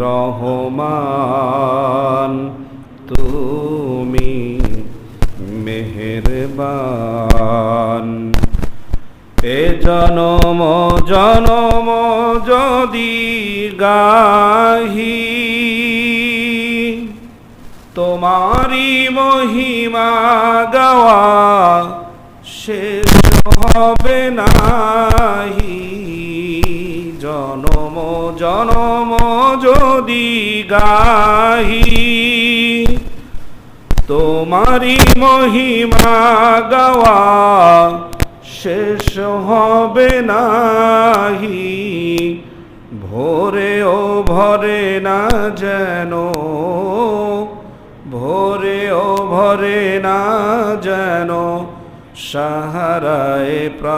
রহমান, তুমি মেহেরবান। এ জনম জনম যদি গাহি, তোমারি মহিমা গাওয়া শেষ হবে নাহি। জনম জনম যদি গাহি, তোমারি মহিমা গাওয়া শেষ হবে নাহি। ভোরে ও ভরে না যেন, ভোরে ও ভরে না যেন সাহারায় প্রাণ।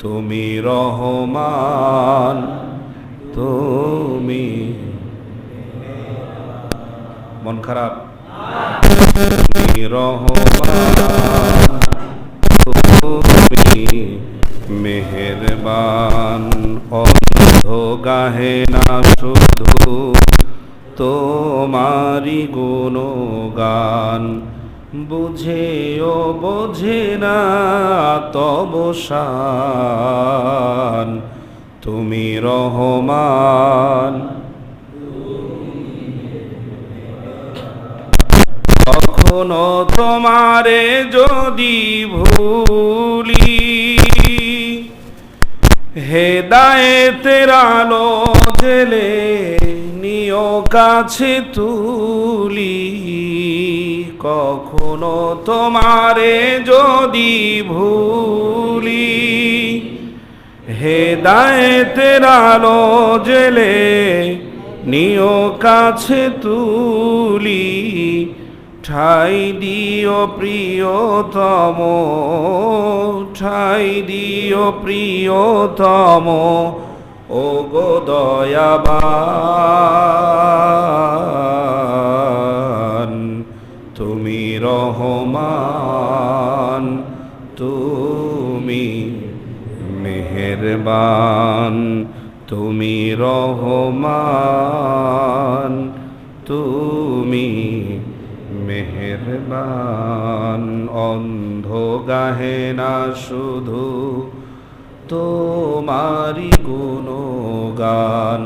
তুমি রহমান, তুমি মন খারাপ, তুমি রহমান, তুমি মেহেরবান। অন্ধ গাহে না শুধু তোমারি গুণগান, বুঝেও বোঝে না তব শান। তুমি রহমান, কখনো তোমারে যদি ভুলি, হেদায়েতের আলো জেলে নিও কাছে তুলি। কখনো তোমারে যদি ভুলি, হেদায়েতের আলো জেলে নিও কাছে তুলি। ঠাই দিও প্রিয়তম, ঠাই দিও প্রিয়তম, ও গো দয়াবান। তুমি রহমান, তুমি মেহেরবান। তুমি রহমান, তুমি মেহেরবান। অন্ধ গাহে না শুধু তোমারি গুণগান,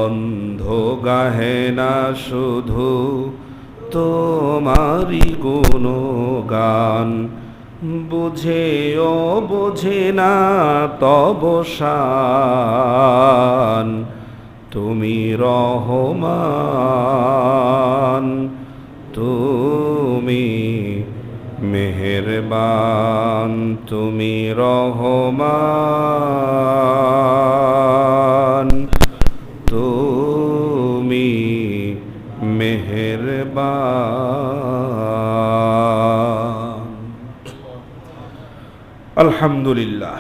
অন্ধ গাহে না শুধু তোমারি গুণগান। বুঝেও বোঝে না তব শান। তুমি রহমান, তুমি মেহেরবান। তুমি রহমান, তুমি মেহেরবান। আলহামদুলিল্লাহ।